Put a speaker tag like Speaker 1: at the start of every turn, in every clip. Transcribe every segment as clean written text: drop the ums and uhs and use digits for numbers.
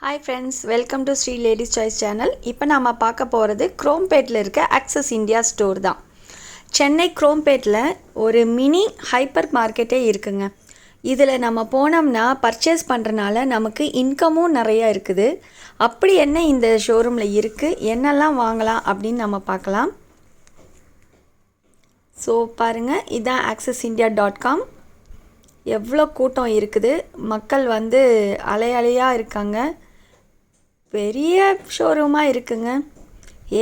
Speaker 1: Hi friends, welcome to Sri ladies choice channel. இப்போ நாம் பார்க்க போகிறது குரோம்பேட்டில் இருக்க ஆக்சஸ் இந்தியா ஸ்டோர் தான். சென்னை குரோம்பேட்டில் ஒரு மினி ஹைப்பர் மார்க்கெட்டே இருக்குங்க. இதில் நம்ம போனோம்னா பர்ச்சேஸ் பண்ணுறனால நமக்கு இன்கமும் நிறையா இருக்குது. அப்படி என்ன இந்த ஷோரூமில் இருக்குது, என்னெல்லாம் வாங்கலாம் அப்படின்னு நம்ம பார்க்கலாம். ஸோ பாருங்கள், இதுதான் accessiindia.com. எவ்வளோ கூட்டம் இருக்குது, மக்கள் வந்து அலையாக இருக்காங்க. பெரிய ஷோரூமாக இருக்குங்க.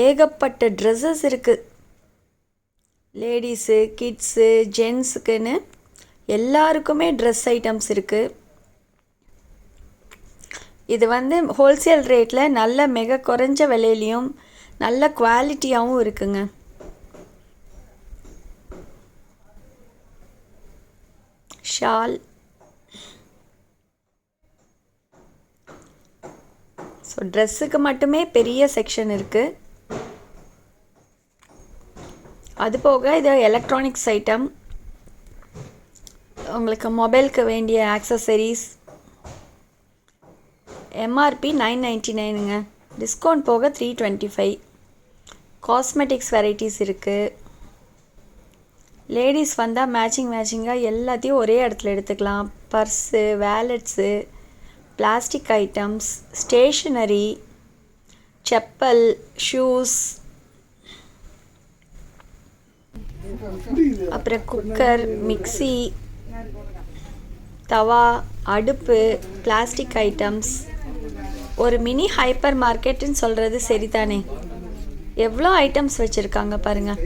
Speaker 1: ஏகப்பட்ட ட்ரெஸ்ஸஸ் இருக்குது. லேடிஸு, கிட்ஸு, ஜென்ஸுக்குன்னு எல்லாருக்குமே ட்ரெஸ் ஐட்டம்ஸ் இருக்குது. இது வந்து ஹோல்சேல் ரேட்டில் நல்ல மிக குறைஞ்ச விலையிலையும் நல்ல குவாலிட்டியாகவும் இருக்குங்க. ஷால், ஸோ ட்ரெஸ்ஸுக்கு மட்டுமே பெரிய செக்ஷன் இருக்குது. அது போக இது எலக்ட்ரானிக்ஸ் ஐட்டம், உங்களுக்கு மொபைலுக்கு வேண்டிய ஆக்சசரிஸ். எம்ஆர்பி 999ங்க, டிஸ்கவுண்ட் போக 325. காஸ்மெட்டிக்ஸ் வெரைட்டிஸ் இருக்குது. லேடிஸ் வந்தால் மேட்சிங்காக எல்லாத்தையும் ஒரே இடத்துல எடுத்துக்கலாம். Purse, wallets, plastic items, stationery, chappal, shoes, அப்புறம் குக்கர், மிக்சி, தவா, அடுப்பு, பிளாஸ்டிக் ஐட்டம்ஸ். ஒரு மினி ஹைப்பர் மார்க்கெட்டுன்னு சொல்கிறது சரிதானே? எவ்வளோ ஐட்டம்ஸ் வச்சுருக்காங்க பாருங்கள்.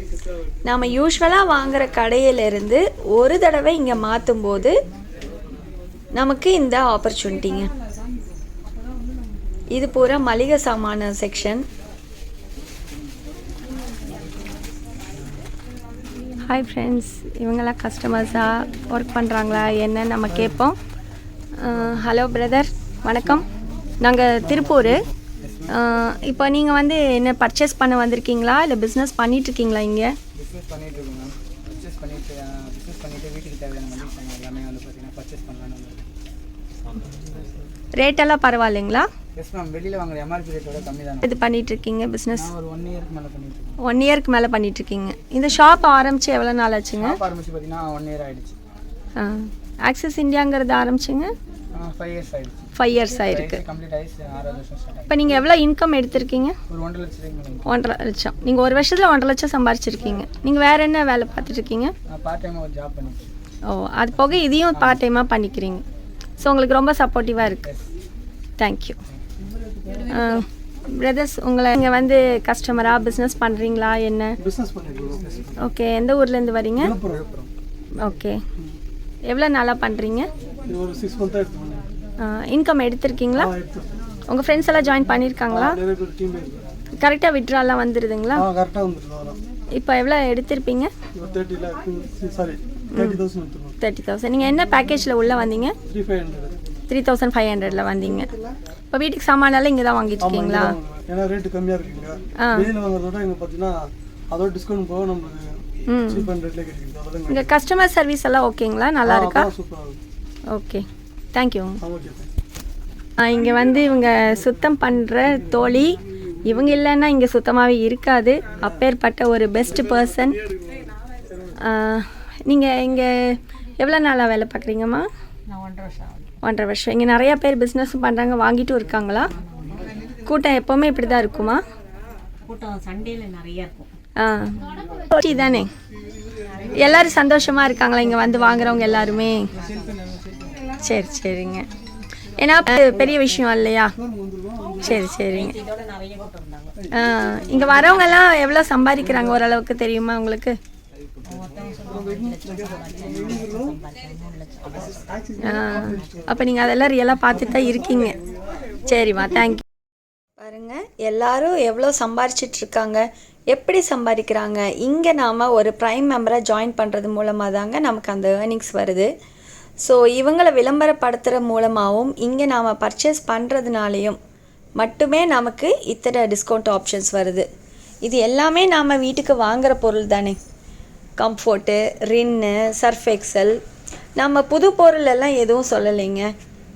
Speaker 1: நாம் யூஸ்வலாக வாங்குகிற கடையிலேருந்து ஒரு தடவை இங்கே மாற்றும்போது நமக்கு இந்த ஆப்பர்ச்சுனிட்டிங்க. இது பூரா மளிகை சாமான செக்ஷன். ஹாய் ஃப்ரெண்ட்ஸ், இவங்கெல்லாம் கஸ்டமர்ஸாக ஒர்க் பண்ணுறாங்களா என்ன நம்ம கேட்போம். ஹலோ பிரதர், வணக்கம். நாங்கள் திருப்பூர். இப்போ நீங்கள் வந்து என்ன பர்ச்சேஸ் பண்ண வந்திருக்கீங்களா இல்லை பிஸ்னஸ் பண்ணிகிட்ருக்கீங்களா? இங்கே
Speaker 2: பிஸ்னஸ் பண்ணிகிட்ருக்கோம் மேம். பிஸ்னஸ் பண்ணிவிட்டு வீட்டுக்கு தேவையான மளிகை எல்லாமே வந்து பார்த்தீங்கன்னா பர்ச்சேஸ் பண்ணலான்னு.
Speaker 1: ரேட்டெல்லாம் பரவாயில்லைங்களா?
Speaker 2: எஸ் மேம், வெளியில் வாங்குற எம்ஆர்பி ரேட்டோட கம்மி தான்.
Speaker 1: இது பண்ணிகிட்ருக்கீங்க பிஸ்னஸ்?
Speaker 2: ஒரு 1 இயருக்கு மேலே பண்ணிட்டுருக்கோம்.
Speaker 1: 1 இயருக்கு மேலே பண்ணிகிட்ருக்கீங்க. இந்த ஷாப் ஆரம்பித்து எவ்வளோ நாள் ஆச்சுங்க?
Speaker 2: ஷாப் ஆரம்பிச்சு பார்த்தீங்கன்னா 1 இயர் ஆகிடுச்சு.
Speaker 1: ஆக்சஸ் இந்தியாங்கிறது ஆரம்பிச்சுங்க
Speaker 2: 5 இயர்ஸ் ஆகிடுச்சு.
Speaker 1: 5 இயர்ஸ் ஆகிருக்கு.
Speaker 2: கம்ப்ளீட் ஆகிடுச்சு. 6வது வருஷம் ஸ்டார்ட்.
Speaker 1: இப்போ நீங்கள் எவ்வளோ இன்கம் எடுத்திருக்கீங்க?
Speaker 2: ஒரு 1.5 லட்சம்.
Speaker 1: 1.5 லட்சம். நீங்கள் ஒரு வருஷத்தில் 1.5 லட்சம் சம்பாரிச்சிருக்கீங்க. நீங்கள் வேறு என்ன வேலை பார்த்துட்ருக்கீங்க?
Speaker 2: நான் பார்ட் டைமாக ஒரு ஜாப் பண்ணிக்கிறேன்.
Speaker 1: ஓ, அது போக இதையும் பார்ட் டைமாக பண்ணிக்கிறீங்க. ஸோ உங்களுக்கு ரொம்ப சப்போர்ட்டிவாக இருக்குது. தேங்க்யூ. பிரதர்ஸ், உங்களை இங்கே வந்து கஸ்டமராக பிஸ்னஸ் பண்ணுறீங்களா என்ன?
Speaker 2: பிஸ்னஸ் பண்ணிக்கிறோம்.
Speaker 1: ஓகே, எந்த ஊர்லேருந்து வரீங்க? ஓகே, எவ்வளோ நாளாக பண்ணுறீங்க?
Speaker 2: ஒரு 6 மந்த்தாக எடுத்துக்கோங்க.
Speaker 1: இன்கம் எடுத்திருக்கீங்களா? உங்கள் ஃப்ரெண்ட்ஸ் எல்லாம் ஜாயின் பண்ணியிருக்காங்களா? கரெக்டாக விட்ராலாம் வந்துடுதுங்களா?
Speaker 2: கரெக்டாக வந்துடுது.
Speaker 1: இப்போ எவ்வளோ எடுத்திருப்பீங்க? 30,000. நீங்கள் என்ன பேக்கேஜில் உள்ளே வந்தீங்க? 3,500ல் வந்தீங்க. இப்போ வீட்டுக்கு சாமானெல்லாம் இங்கே தான் வாங்கிட்டு இருக்கீங்களா?
Speaker 2: ஏன்னா ரேட்டு கம்மியாக இருக்குங்க. வெளியில் வாங்குறதோட இங்கே பார்த்தீங்கன்னா அதோட டிஸ்கவுண்ட் போக நம்மளுக்கு சீப் அண்ட் ரேட்லேயே கிடைக்குது.
Speaker 1: இங்கே கஸ்டமர் சர்வீஸ் எல்லாம் ஓகேங்களா? நல்லா இருக்கா? Okay, thank you. இங்கே வந்து இவங்க சுத்தம் பண்ணுற தோழி. இவங்க இல்லைன்னா இங்கே சுத்தமாகவே இருக்காது. அப்பேற்பட்ட ஒரு பெஸ்ட் பர்சன். நீங்கள் இங்கே எவ்வளோ நாளாக வேலை பார்க்குறீங்கம்மா? 1.5 வருஷம். இங்கே நிறையா பேர் பிஸ்னஸும் பண்ணுறாங்க, வாங்கிட்டும் இருக்காங்களா? கூட்டம் எப்போவுமே இப்படி தான் இருக்குமா?
Speaker 3: கூட்டம் சண்டேல நிறைய இருக்கும்.
Speaker 1: தானே எல்லோரும் சந்தோஷமாக இருக்காங்களா இங்கே வந்து வாங்குறவங்க எல்லாருமே? சரிங்க. ஏன்னா பெரிய விஷயம் இல்லையா? சரிங்க. இங்கே வரவங்கெல்லாம் எவ்வளோ சம்பாதிக்கிறாங்க ஓரளவுக்கு தெரியுமா உங்களுக்கு? அப்போ நீங்கள் அதெல்லாம் ரியலாக பார்த்துட்டு தான் இருக்கீங்க. சரிம்மா, தேங்க்யூ. பாருங்கள், எல்லாரும் எவ்வளோ சம்பாரிச்சிட்ருக்காங்க, எப்படி சம்பாதிக்கிறாங்க. இங்கே நாம் ஒரு ப்ரைம் மெம்பராக ஜாயின் பண்ணுறது மூலமாக தாங்க நமக்கு அந்த ஏர்னிங்ஸ் வருது. ஸோ இவங்களை விளம்பரப்படுத்துகிற மூலமாகவும் இங்கே நாம் பர்ச்சேஸ் பண்ணுறதுனாலையும் மட்டுமே நமக்கு இத்தனை டிஸ்கவுண்ட் ஆப்ஷன்ஸ் வருது. இது எல்லாமே நாம் வீட்டுக்கு வாங்குகிற பொருள் தானே. கம்ஃபோர்ட்டு, ரின்னு, சர்ஃப் எக்ஸல், நம்ம புது பொருளெல்லாம் எதுவும் சொல்லலைங்க.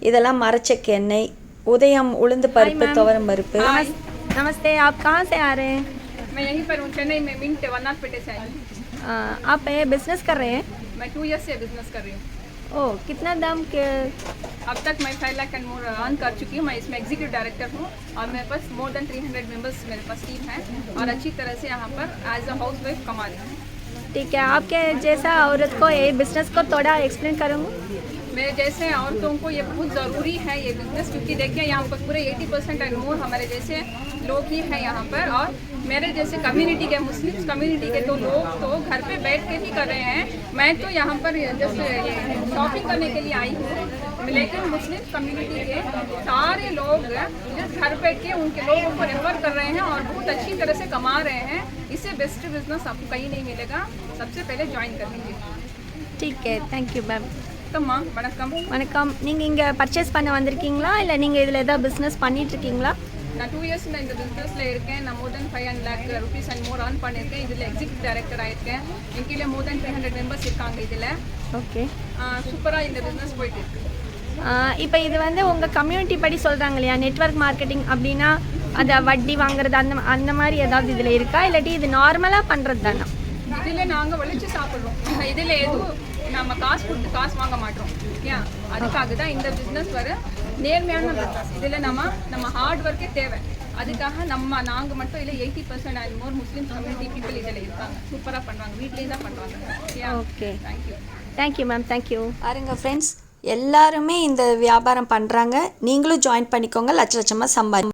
Speaker 1: இதெல்லாம் மரச்செக்கு எண்ணெய், உதயம் உளுந்து பருப்பு துவரம் பருப்பு.
Speaker 4: नमस्ते, आप कहाँ से आ रहे हैं?
Speaker 5: मैं यहीं पर हूँ, चेन्नई में मिंट वन्नाथपेटे से आई हूँ।
Speaker 4: आप ये बिजनेस कर रहे हैं?
Speaker 5: मैं 2 years से बिजनेस कर रही हूँ।
Speaker 4: ओह, कितना दाम के?
Speaker 5: अब तक मैं 5 लाख एंड मोर अर्न कर चुकी हूँ। मैं इसमें एग्जीक्यूटिव डायरेक्टर हूँ और मेरे पास मोर देन 300 मेंबर्स मेरे पास टीम है और अच्छी तरह से यहाँ पर एज अ हाउस वाइफ कमा रही हूँ।
Speaker 4: ठीक है, आपके जैसा औरत को ये बिजनेस को थोड़ा एक्सप्लेन करूँगा।
Speaker 5: मेरे जैसे औरतों को ये बहुत ज़रूरी है ये बिज़नेस, क्योंकि देखिए यहाँ पर पूरे 80% एंड मोर हमारे जैसे लोग ही हैं यहाँ पर। और मेरे जैसे कम्युनिटी के मुस्लिम कम्युनिटी के तो लोग तो घर पे बैठ के ही कर रहे हैं। मैं तो यहाँ पर जस्ट शॉपिंग करने के लिए आई हूँ, लेकिन मुस्लिम कम्युनिटी के सारे लोग जस्ट घर बैठ के उनके लोगों को रेफर कर रहे हैं और बहुत अच्छी तरह से कमा रहे हैं। इससे बेस्ट बिजनेस आपको कहीं नहीं मिलेगा। सबसे पहले ज्वाइन कर लीजिए।
Speaker 4: ठीक है, थैंक यू मैम.
Speaker 5: அம்மா வணக்கம்.
Speaker 4: வணக்கம். நீங்கள் இங்கே பர்ச்சேஸ் பண்ண வந்திருக்கீங்களா இல்லை நீங்கள் இதில் ஏதாவது பிஸ்னஸ் பண்ணிகிட்ருக்கீங்களா?
Speaker 5: நான் 2 years நான் இந்த பிஸ்னஸில் இருக்கேன். நான் மோர் தென் 5 lakh rupees and more earn பண்ணியிருக்கேன். இதில் எக்ஸிக்யூட்டிவ் டைரக்டர் ஆயிருக்கேன். என் கீழே மோர் தென் 300 மெம்பர்ஸ் இருக்காங்க. இதில்
Speaker 4: ஓகே,
Speaker 5: சூப்பராக இந்த பிஸ்னஸ் போயிட்டு இருக்கு.
Speaker 4: இப்போ இது வந்து உங்கள் கம்யூனிட்டி படி சொல்கிறாங்க இல்லையா, நெட்வொர்க் மார்க்கெட்டிங் அப்படின்னா அதை வட்டி வாங்குறது அந்த மாதிரி ஏதாவது இதில் இருக்கா, இல்லாட்டி இது நார்மலாக பண்ணுறது தானே?
Speaker 5: இதில் நாங்கள் உழைச்சி சாப்பிட்றோம். இதில் எதுவும் நம்ம காசு கொடுத்து காசு வாங்க மாட்டோம். ஏன் அதுக்காக தான் இந்த பிஸ்னஸ் வர நேர்மையான பிஸ்னஸ். இதில் நம்ம ஹார்ட் ஒர்க்கே தேவை. அதுக்காக நாங்கள் மட்டும் இல்லை, 80% and more Muslim community people இதில் இருக்காங்க. சூப்பராக பண்ணுறாங்க, வீட்லேயே தான் பண்ணுறாங்க.
Speaker 4: Okay,
Speaker 5: thank you.
Speaker 4: Thank you ma'am, thank you.
Speaker 1: பாருங்க ஃப்ரெண்ட்ஸ், எல்லாருமே இந்த வியாபாரம் பண்ணுறாங்க. நீங்களும் ஜாயின் பண்ணிக்கோங்க, லட்ச லட்சமாக சம்பாதி.